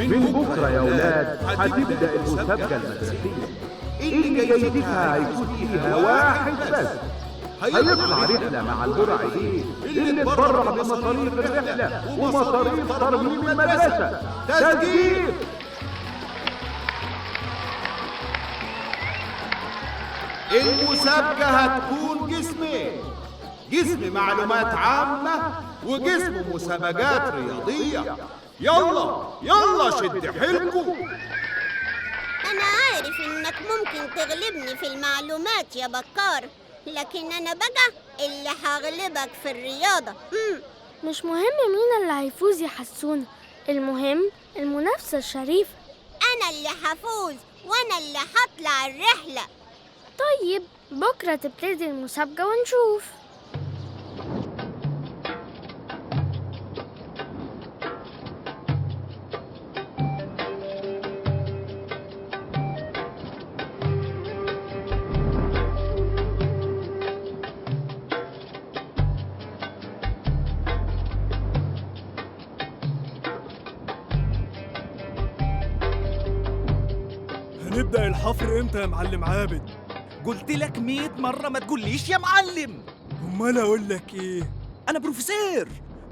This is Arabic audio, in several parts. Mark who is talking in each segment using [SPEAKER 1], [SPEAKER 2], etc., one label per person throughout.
[SPEAKER 1] من بكرة يا ولاد هتبدأ المسابقة المدرسية اللي جايزتها هيكون فيها واحد بس هيطلع رحلة مع المرعبين اللي اتبرع بمصاريف الرحلة ومصاريف ترميم المدرسة. تسجيل.
[SPEAKER 2] المسابقة هتكون قسمين، قسم معلومات عامة وقسم مسابقات رياضية. يلا يلا شد حيلكم.
[SPEAKER 3] أنا عارف إنك ممكن تغلبني في المعلومات يا بكار، لكن أنا بقى اللي هغلبك في الرياضة.
[SPEAKER 4] مش مهم مين اللي هيفوز يا حسونة، المهم المنافسة الشريفة.
[SPEAKER 3] أنا اللي هفوز وأنا اللي هطلع الرحلة.
[SPEAKER 4] طيب بكرة تبتدي المسابقة ونشوف.
[SPEAKER 5] هنبدأ الحفر امتى يا معلم عابد؟
[SPEAKER 6] قلت لك 100 مرة ما تقوليش يا معلم.
[SPEAKER 5] امال اقول لك ايه؟
[SPEAKER 6] انا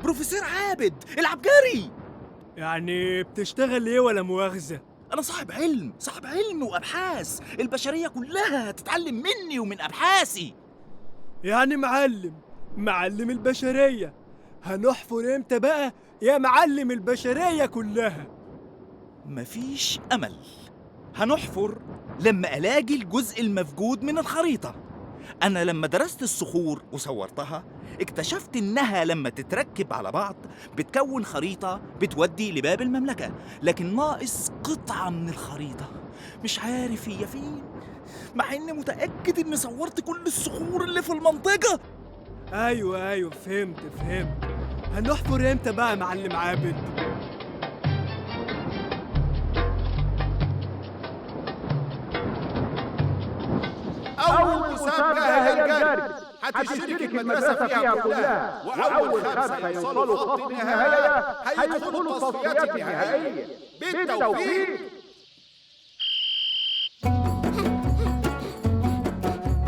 [SPEAKER 6] بروفيسور عابد العبقري.
[SPEAKER 5] يعني بتشتغل ايه ولا مؤاخذة؟
[SPEAKER 6] انا صاحب علم وابحاث، البشرية كلها تتعلم مني ومن ابحاثي.
[SPEAKER 5] يعني معلم البشرية. هنحفر امتى بقى يا معلم البشرية كلها؟
[SPEAKER 6] مفيش امل. هنحفر لما الاقي الجزء المفقود من الخريطة. انا لما درست الصخور وصورتها اكتشفت انها لما تتركب على بعض بتكون خريطة بتودي لباب المملكة، لكن ناقص قطعة من الخريطة مش عارف هي فين، مع اني متأكد اني صورت كل الصخور اللي في المنطقة.
[SPEAKER 5] ايوه فهمت. هنحفر امتى بقى يا معلم عابد؟
[SPEAKER 2] أول مسابقة هي الجري، هتشترك المدرسة فيها كلها، وأول 5 يوصلوا خط النهاية هيدخلوا التصفيات النهائية. بالتوفيق.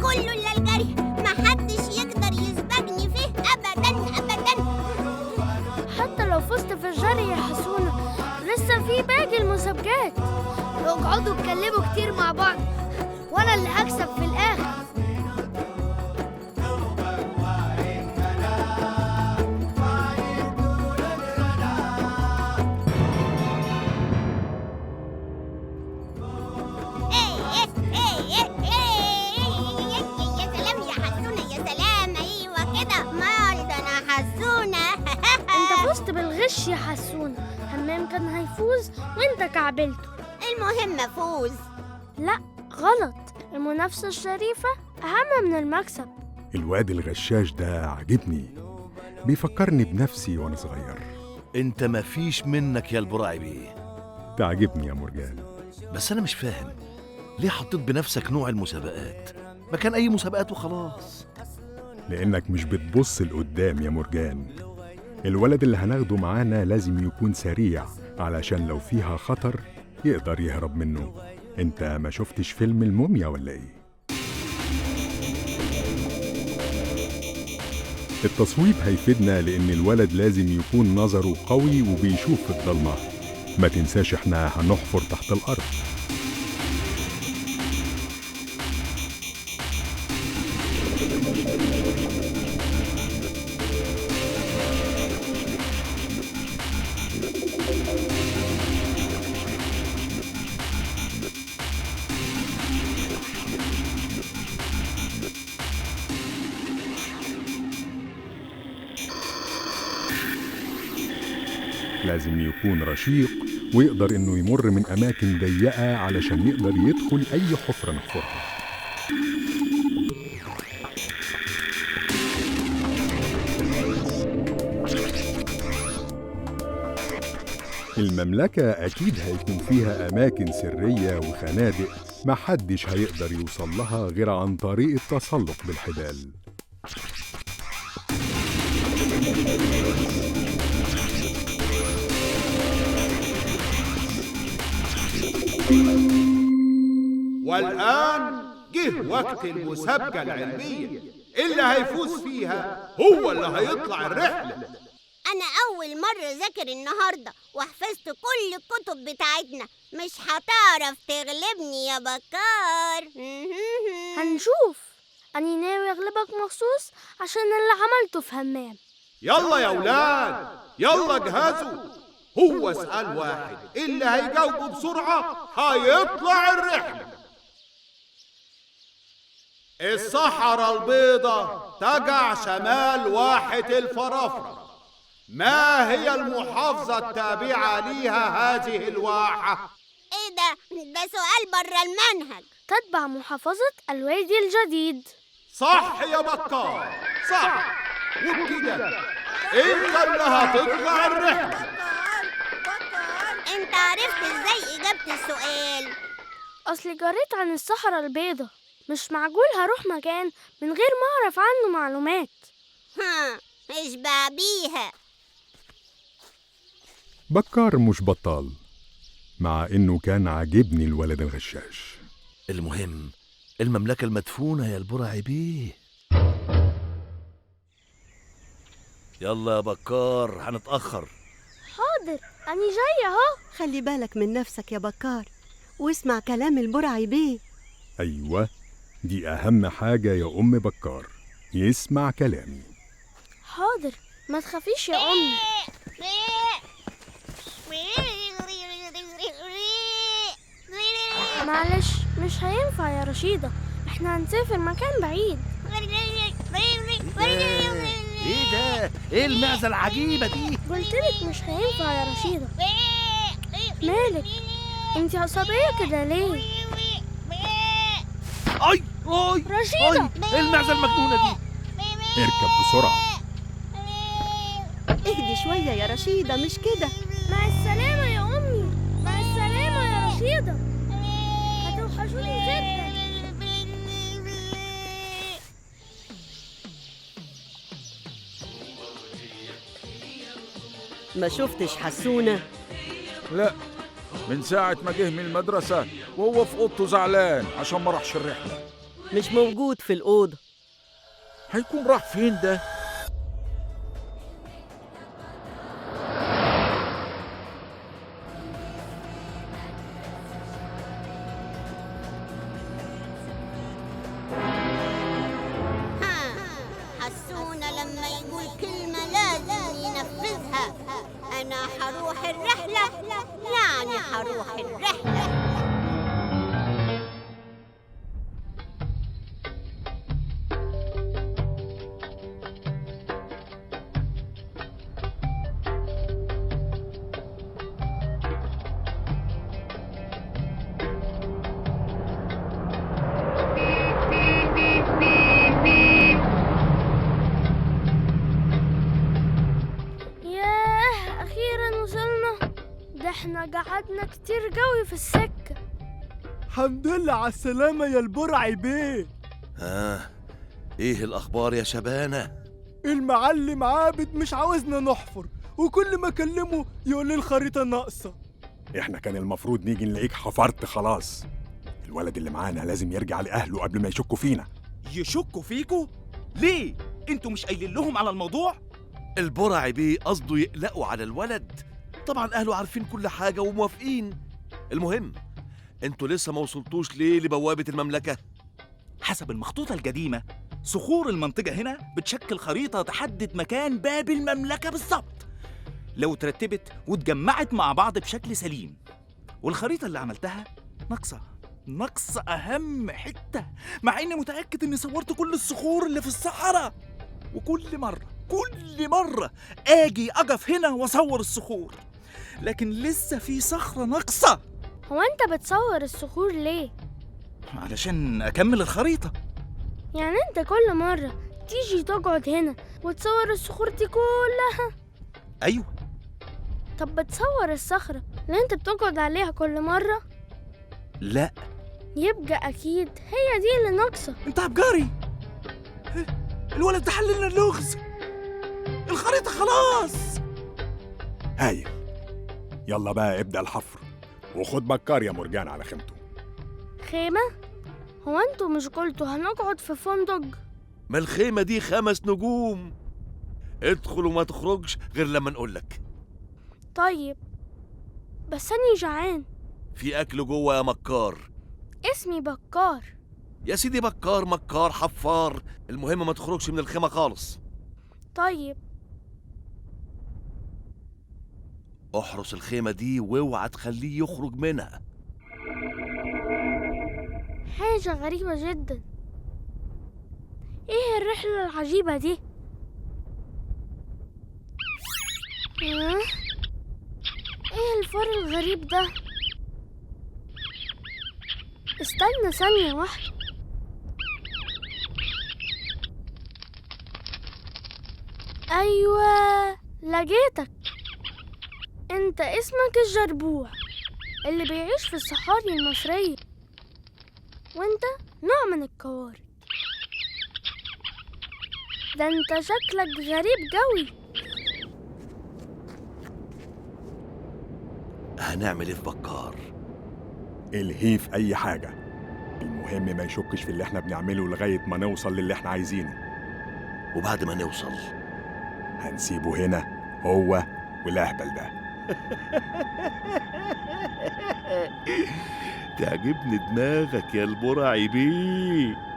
[SPEAKER 3] كله إلا الجري، محدش يقدر يسبقني فيه أبداً.
[SPEAKER 4] حتى لو فزت في الجري يا حسونة لسه في باقي المسابقات. اقعدوا اتكلموا كتير مع بعض وانا اللي هكسب في الاخر.
[SPEAKER 3] يا سلام يا حسونة، يا سلام. ايوه كده، مال ده انا حسونة.
[SPEAKER 4] انت فزت بالغش يا حسونة، همام كان هيفوز وانت كعبلته.
[SPEAKER 3] المهم افوز.
[SPEAKER 4] لا غلط، المنافسة الشريفة أهم من المكسب.
[SPEAKER 7] الواد الغشاش ده عجبني، بيفكرني بنفسي وأنا صغير.
[SPEAKER 8] انت مفيش منك يا البراعي بيه.
[SPEAKER 7] تعجبني يا مرجان،
[SPEAKER 8] بس أنا مش فاهم ليه حطيت بنفسك نوع المسابقات؟ ما كان أي مسابقات وخلاص.
[SPEAKER 7] لأنك مش بتبص لقدام يا مرجان. الولد اللي هناخده معانا لازم يكون سريع علشان لو فيها خطر يقدر يهرب منه. انت ما شفتش فيلم الموميا ولا ايه؟ التصويب هيفيدنا لان الولد لازم يكون نظره قوي وبيشوف في الضلمة. ما تنساش احنا هنحفر تحت الارض. لازم يكون رشيق ويقدر انه يمر من اماكن ضيقة علشان يقدر يدخل اي حفرة نحفرها. المملكة اكيد هيكون فيها اماكن سرية وخنادق محدش هيقدر يوصل لها غير عن طريق التسلق بالحبال.
[SPEAKER 2] والآن جه وقت المسابقة العلمية، اللي هيفوز فيها هو اللي هيطلع الرحلة.
[SPEAKER 3] أنا أول مرة ذاكر النهاردة وحفظت كل الكتب بتاعتنا، مش هتعرف تغلبني يا بكار.
[SPEAKER 4] هنشوف. أنا ناوي أغلبك مخصوص عشان اللي عملته في همام.
[SPEAKER 2] يلا يا ولاد، يلا جهزوا. هو سؤال واحد، اللي هيجاوبه بسرعة هيطلع الرحلة. الصحراء البيضاء تقع شمال واحة الفرافرة. ما هي المحافظة التابعة ليها هذه الواحة؟
[SPEAKER 3] إيه ده سؤال بره المنهج.
[SPEAKER 4] تتبع محافظة الوادي الجديد.
[SPEAKER 2] صح يا بكار، صح. وبكده انت اللي هتطلع الرحلة.
[SPEAKER 3] انت عرفت ازاي اجابة السؤال؟
[SPEAKER 4] أصلي قريت عن الصحراء البيضاء، مش معقول هروح مكان من غير ما أعرف عنه معلومات.
[SPEAKER 3] اشبع بيها.
[SPEAKER 7] بكار مش بطال، مع إنه كان عاجبني الولد الغشاش.
[SPEAKER 8] المهم المملكة المدفونة يا البرعي بيه. يلا يا بكار هنتأخر.
[SPEAKER 4] حاضر، أنا جاية أهو.
[SPEAKER 9] خلي بالك من نفسك يا بكار واسمع كلام البرعي بيه.
[SPEAKER 7] أيوة، دي أهم حاجة يا أم بكار، يسمع كلامي.
[SPEAKER 4] حاضر، ما تخافيش يا أمي. معلش، مش هينفع يا رشيدة، احنا هنسافر مكان بعيد.
[SPEAKER 8] ايه ده؟ ايه المعزة العجيبة دي؟
[SPEAKER 4] قلتلك مش هينفع يا رشيدة. مالك؟ انتي عصبية كده ليه؟
[SPEAKER 8] اي
[SPEAKER 4] رشيدة!
[SPEAKER 8] ايه المعزة المجنونة دي؟
[SPEAKER 7] اركب بسرعة.
[SPEAKER 9] اهدي شوية يا رشيدة، مش كده.
[SPEAKER 4] مع السلامة يا أمي. مع السلامة يا رشيدة، هتوحشوني جدا.
[SPEAKER 9] ما شفتش حسونة؟
[SPEAKER 10] لا، من ساعة ما جه من المدرسة وهو في أوضته زعلان عشان ما راحش الرحلة.
[SPEAKER 9] مش موجود في الأوضة.
[SPEAKER 10] هيكون راح فين ده؟
[SPEAKER 3] حسونا لما يقول كلمة لازم ينفذها. أنا حروح الرحلة، يعني حروح الرحلة.
[SPEAKER 4] احنا قعدنا كتير قوي في السكة.
[SPEAKER 5] الحمد لله على السلامة يا البرعي بيه.
[SPEAKER 8] ايه الأخبار يا شبانة؟
[SPEAKER 5] المعلم عابد مش عاوزنا نحفر، وكل ما اكلمه يقول لي الخريطة ناقصة.
[SPEAKER 7] احنا كان المفروض نيجي نلاقيك حفرت خلاص. الولد اللي معانا لازم يرجع لأهله قبل ما يشكوا فينا.
[SPEAKER 6] يشكوا فيكوا؟ ليه؟ انتوا مش قايلين لهم على الموضوع؟
[SPEAKER 8] البرعي بيه قصده يقلقوا على الولد. طبعا أهله عارفين كل حاجة وموافقين. المهم انتوا لسه ما وصلتوش ليه لبوابة المملكة؟
[SPEAKER 6] حسب المخطوطة القديمة، صخور المنطقة هنا بتشكل خريطة تحدد مكان باب المملكة بالظبط، لو ترتبت واتجمعت مع بعض بشكل سليم. والخريطة اللي عملتها ناقصة أهم حتة، مع إني متأكد إني صورت كل الصخور اللي في الصحراء، وكل مرة آجي أقف هنا وأصور الصخور، لكن لسه في صخرة ناقصة.
[SPEAKER 4] هو أنت بتصور الصخور ليه؟
[SPEAKER 6] علشان أكمل الخريطة.
[SPEAKER 4] يعني أنت كل مرة تيجي تقعد هنا وتصور الصخور دي كلها؟
[SPEAKER 6] أيوة.
[SPEAKER 4] طب بتصور الصخرة اللي أنت بتقعد عليها كل مرة؟
[SPEAKER 6] لا.
[SPEAKER 4] يبقى أكيد هي دي اللي ناقصة.
[SPEAKER 6] أنت عبقري، الولد ده حللنا اللغز، الخريطة خلاص.
[SPEAKER 7] هايل، يلا بقى ابدأ الحفر. وخد بكار يا مرجان على خيمته.
[SPEAKER 4] خيمة؟ هو انتوا مش قلتوا هنقعد في فندق؟
[SPEAKER 8] ما الخيمة دي 5 نجوم. ادخل وما تخرجش غير لما نقولك.
[SPEAKER 4] طيب، بس أني جعان.
[SPEAKER 8] في أكل جوه يا مكار.
[SPEAKER 4] اسمي بكار.
[SPEAKER 8] يا سيدي بكار، مكار، حفار، المهم ما تخرجش من الخيمة خالص.
[SPEAKER 4] طيب.
[SPEAKER 8] احرس الخيمة دي واوعى تخليه يخرج منها.
[SPEAKER 4] حاجة غريبة جدا. ايه الرحلة العجيبة دي؟ ايه الفار الغريب ده؟ استنى ثانية واحدة. ايوه، لقيتك. انت اسمك الجربوع اللي بيعيش في الصحاري المصرية، وانت نوع من القوارض. ده انت شكلك غريب قوي.
[SPEAKER 8] هنعمل ايه في بكار؟
[SPEAKER 7] الهيه في اي حاجة، المهم ما يشكش في اللي احنا بنعمله لغاية ما نوصل للي احنا عايزينه.
[SPEAKER 8] وبعد ما نوصل
[SPEAKER 7] هنسيبه هنا هو والأهبل ده.
[SPEAKER 8] تعجبني دماغك يا البرعي بيه.